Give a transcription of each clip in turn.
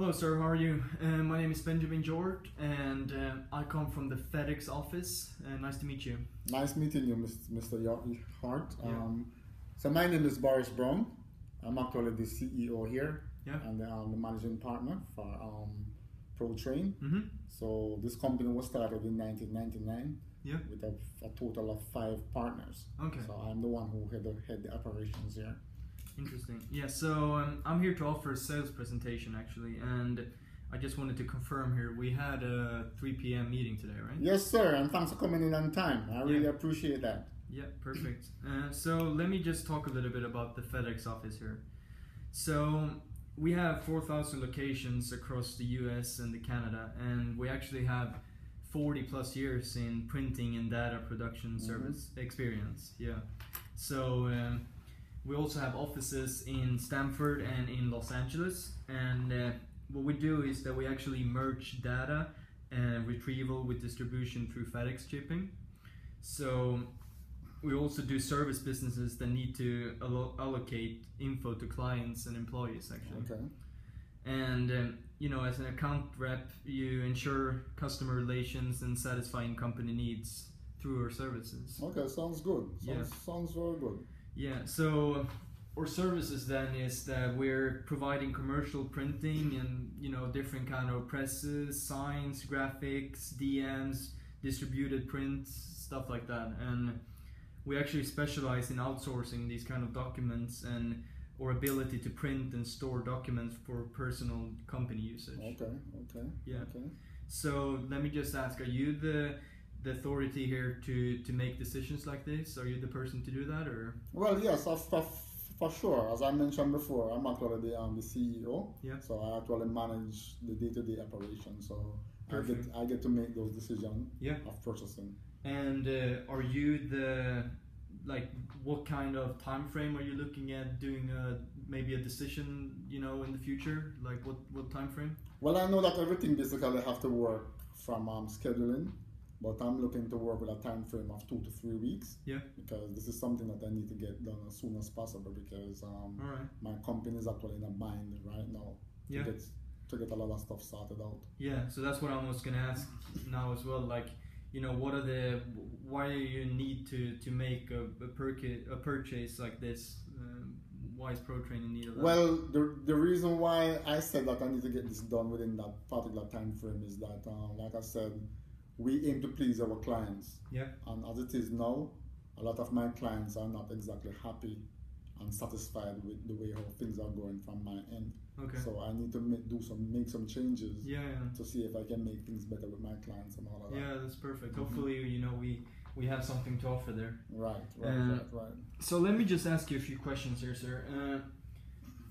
Hello, sir. How are you? My name is Benjamin George, and I come from the FedEx office. Nice to meet you. Nice meeting you, Mr. Hart. Yeah. So my name is Boris Brown. I'm actually the CEO here, Yeah. and the managing partner for ProTrain. Mm-hmm. So this company was started in 1999 Yeah. with a total of 5 partners. Okay. So I'm the one who head the operations here. Interesting. Yeah. So I'm here to offer a sales presentation, actually, and I just wanted to confirm here. We had a 3 p.m. meeting today, right? Yes, sir. And thanks for coming in on time. I really Yeah. appreciate that. Yeah. Perfect. So let me just talk a little bit about the FedEx office here. So we have 4,000 locations across the US and the Canada, and we actually have 40 plus years in printing and data production service experience. Yeah. So we also have offices in Stamford and in Los Angeles, and what we do is that we actually merge data and retrieval with distribution through FedEx shipping. So we also do service businesses that need to allocate info to clients and employees, actually. Okay. And as an account rep, you ensure customer relations and satisfying company needs through our services. Okay, sounds good. Sounds very good. Yeah, so our services then is that we're providing commercial printing and different kind of presses, signs, graphics, DMs, distributed prints, stuff like that. And we actually specialize in outsourcing these kind of documents and our ability to print and store documents for personal company usage. Okay. Yeah. Okay. So let me just ask, are you the authority here to make decisions like this? Are you the person to do that, or? Well, yes, for sure. As I mentioned before, I'm actually the CEO. Yeah. So I actually manage the day-to-day operation. So Perfect. I get to make those decisions Yeah. of purchasing. And are you what kind of time frame are you looking at doing maybe a decision in the future? Like what time frame? Well, I know that everything basically have to work from scheduling, but I'm looking to work with a time frame of 2 to 3 weeks. Yeah. Because this is something that I need to get done as soon as possible, because All right. my company is actually in a bind right now. Yeah. To get a lot of stuff sorted out. Yeah, so that's what I was gonna ask now as well. Like, why do you need to make a purchase like this? Why is ProTrain in need of that? Well, the reason why I said that I need to get this done within that particular time frame is that, like I said, we aim to please our clients. Yeah. And as it is now, a lot of my clients are not exactly happy and satisfied with the way how things are going from my end. Okay. So I need to make some changes. Yeah. To see if I can make things better with my clients and all of that. Yeah, that's perfect. Hopefully, we have something to offer there. Right. So let me just ask you a few questions here, sir.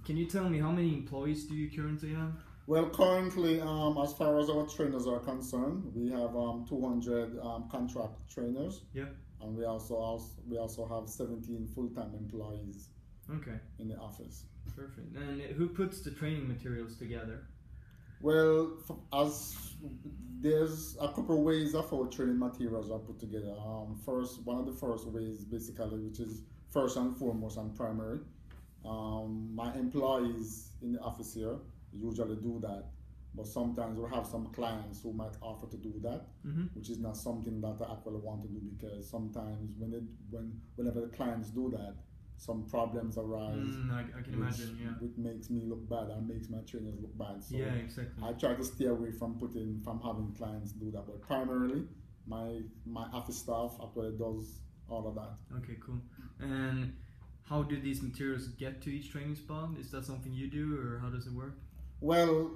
Can you tell me how many employees do you currently have? Well, currently, as far as our trainers are concerned, we have 200 contract trainers. Yeah. And we also have 17 full-time employees. Okay. In the office. Perfect. And who puts the training materials together? Well, as there's a couple of ways of how training materials are put together. One of the first ways, basically, which is first and foremost and primary. My employees in the office here usually do that, but sometimes we have some clients who might offer to do that, which is not something that I actually want to do, because sometimes whenever the clients do that, some problems arise. I can imagine, yeah. Which makes me look bad and makes my trainers look bad. So yeah, exactly. I try to stay away from having clients do that. But primarily, my office staff actually does all of that. Okay, cool. And how do these materials get to each training spot? Is that something you do, or how does it work? Well,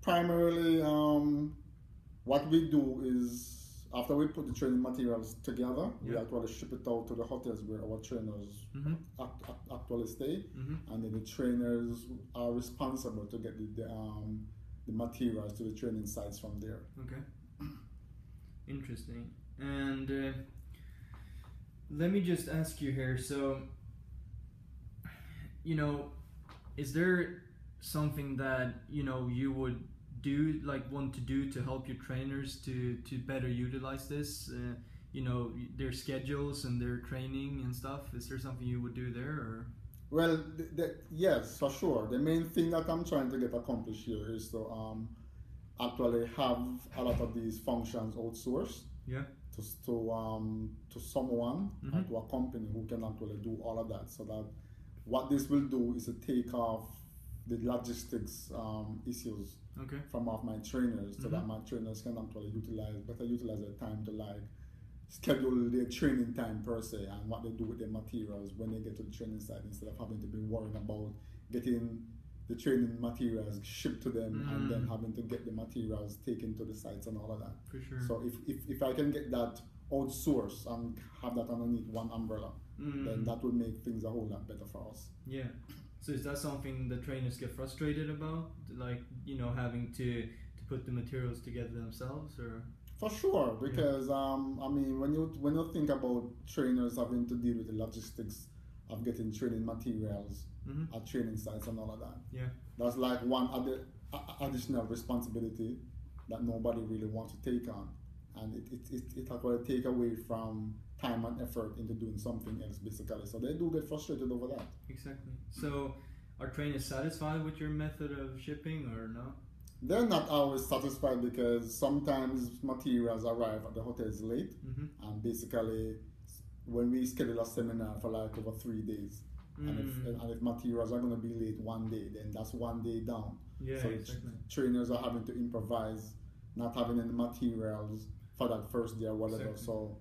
primarily, what we do is, after we put the training materials together, we actually ship it out to the hotels where our trainers actually stay, and then the trainers are responsible to get the materials to the training sites from there. Okay. Interesting. And let me just ask you here, so, is there something that, you would want to do to help your trainers to better utilize this, their schedules and their training and stuff? Is there something you would do there, or? Well, yes, for sure. The main thing that I'm trying to get accomplished here is to actually have a lot of these functions outsourced Yeah. to someone or to a company who can actually do all of that. So that what this will do is to take off the logistics issues Okay. from off my trainers, so that my trainers can actually utilize their time to like schedule their training time per se and what they do with their materials when they get to the training site, instead of having to be worrying about getting the training materials shipped to them and then having to get the materials taken to the sites and all of that. For sure. So if I can get that outsourced and have that underneath one umbrella, then that would make things a whole lot better for us. Yeah. So is that something the trainers get frustrated about, like, you know, having to put the materials together themselves, or? For sure, because I mean, when you think about trainers having to deal with the logistics of getting training materials at training sites and all of that, that's like one other additional responsibility that nobody really wants to take on, and it actually take away from time and effort into doing something else, basically. So they do get frustrated over that. Exactly. So are trainers satisfied with your method of shipping or no? They're not always satisfied, because sometimes materials arrive at the hotels late, and basically when we schedule a seminar for like over 3 days, and if materials are going to be late one day, then that's 1 day down. Yeah, so exactly. Trainers are having to improvise, not having any materials for that first day or whatever. Exactly.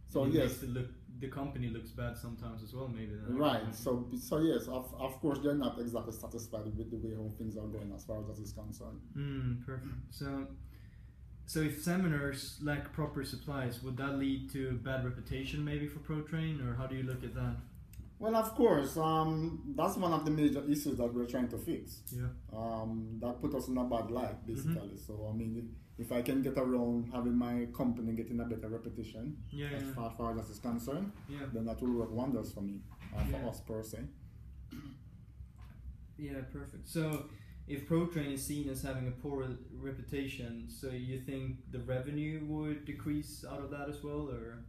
So it yes, makes the company looks bad sometimes as well, maybe. Right. So yes, of course they're not exactly satisfied with the way how things are going as far as that is concerned. Perfect. So if seminars lack proper supplies, would that lead to bad reputation maybe for ProTrain, or how do you look at that? Well, of course, that's one of the major issues that we're trying to fix. Yeah. That put us in a bad light, basically. So I mean, if I can get around having my company getting a better reputation, as far as that is concerned, then that will work wonders for me, for us per se. Yeah, perfect. So if ProTrain is seen as having a poor reputation, so you think the revenue would decrease out of that as well, or?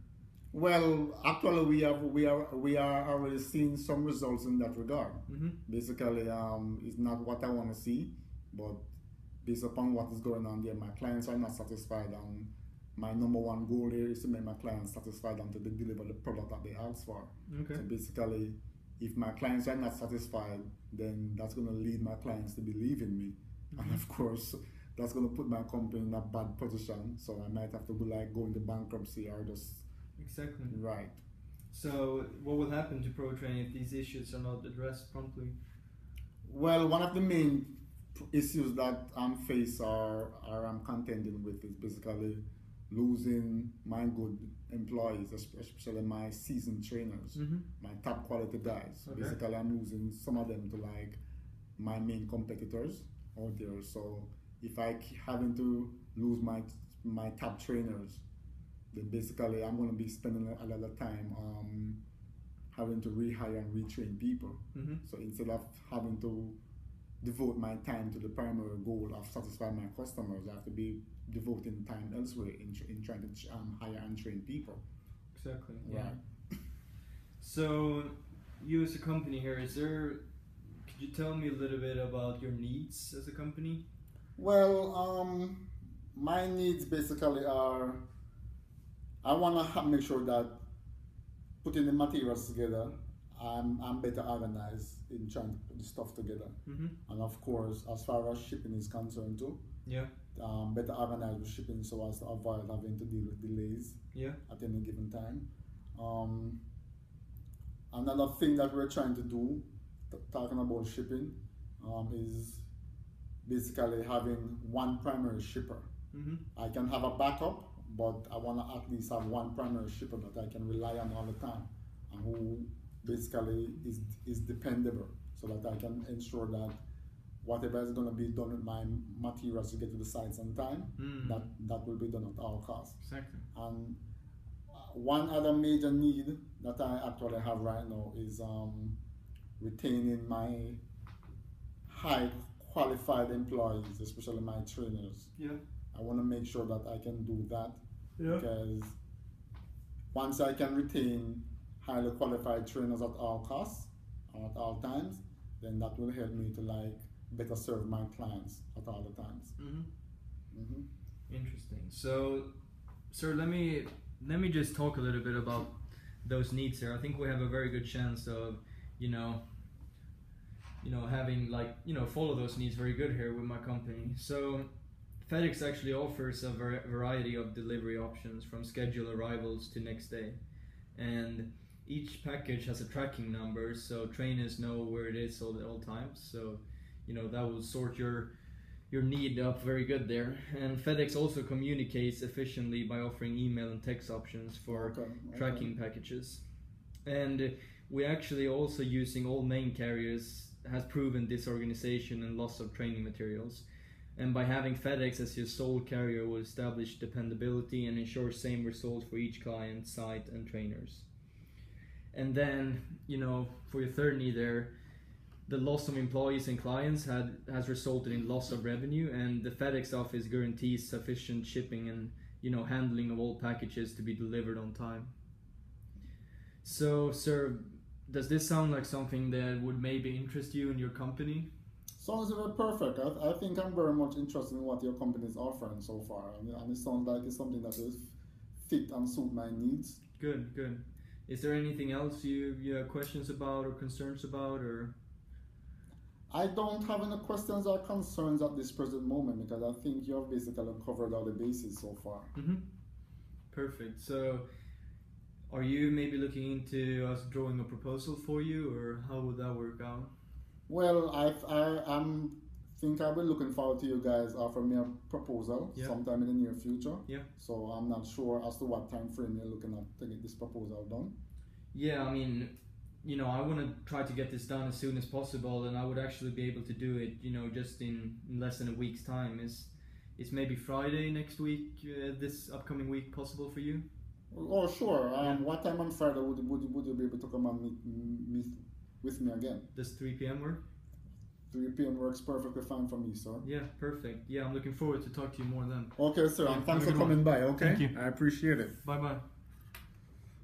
Well, actually, we are already seeing some results in that regard. Basically, it's not what I want to see, but based upon what is going on there, my clients are not satisfied, and my number one goal here is to make my clients satisfied until they deliver the product that they ask for. Okay. So basically, if my clients are not satisfied, then that's going to lead my clients to be leaving me, and of course, that's going to put my company in a bad position. So I might have to go into bankruptcy or just. Exactly. Right. So what will happen to ProTrain if these issues are not addressed promptly? Well, one of the main issues that I'm faced or I'm contending with is basically losing my good employees, especially my seasoned trainers, my top quality guys. Okay. Basically, I'm losing some of them to like my main competitors out there. So if I keep having to lose my top trainers, then basically I'm going to be spending a lot of time having to rehire and retrain people. So instead of having to devote my time to the primary goal of satisfying my customers, I have to be devoting time elsewhere in trying to hire and train people. Exactly. Right. Yeah. So you as a company here, could you tell me a little bit about your needs as a company? Well, my needs basically are, I want to make sure that putting the materials together, I'm better organized in trying to put the stuff together. And of course, as far as shipping is concerned too, better organized with shipping so as to avoid having to deal with delays at any given time. Another thing that we're trying to do, talking about shipping, is basically having one primary shipper. I can have a backup, but I want to at least have one primary shipper that I can rely on all the time, and who basically is dependable, so that I can ensure that whatever is going to be done with my materials to get to the sites on time, that will be done at all costs. Exactly. And one other major need that I actually have right now is retaining my high qualified employees, especially my trainers. I want to make sure that I can do that, because once I can retain highly qualified trainers at all costs, at all times, then that will help me to like better serve my clients at all the times. Interesting. So, sir, let me just talk a little bit about those needs here. I think we have a very good chance of, having follow those needs very good here with my company. So FedEx actually offers a variety of delivery options from scheduled arrivals to next day, and each package has a tracking number, so trainers know where it is at all times. So that will sort your need up very good there. And FedEx also communicates efficiently by offering email and text options for tracking packages. And we actually also using all main carriers has proven disorganization and loss of training materials. And by having FedEx as your sole carrier will establish dependability and ensure same results for each client, site, and trainers. And then, for your third need there, the loss of employees and clients has resulted in loss of revenue, and the FedEx office guarantees sufficient shipping and handling of all packages to be delivered on time. So, sir, does this sound like something that would maybe interest you in your company? Sounds very perfect. I think I'm very much interested in what your company is offering so far, and it sounds like it's something that will fit and suit my needs. Good. Is there anything else you have questions about or concerns about, or? I don't have any questions or concerns at this present moment, because I think you have basically covered all the bases so far. Perfect. So, are you maybe looking into us drawing a proposal for you, or how would that work out? Well, I think I'll be looking forward to you guys offering me a proposal sometime in the near future. Yeah. So I'm not sure as to what time frame you're looking at to get this proposal done. Yeah, I mean, I want to try to get this done as soon as possible, and I would actually be able to do it, just in less than a week's time. Is maybe Friday next week, this upcoming week, possible for you? Oh, sure. What time on Friday would you be able to come and meet with me again? Does 3 p.m. work? 3 p.m. works perfectly fine for me, sir. Yeah, perfect. Yeah, I'm looking forward to talk to you more then. Okay, sir. And thanks for coming by, okay? Thank you. I appreciate it. Bye-bye.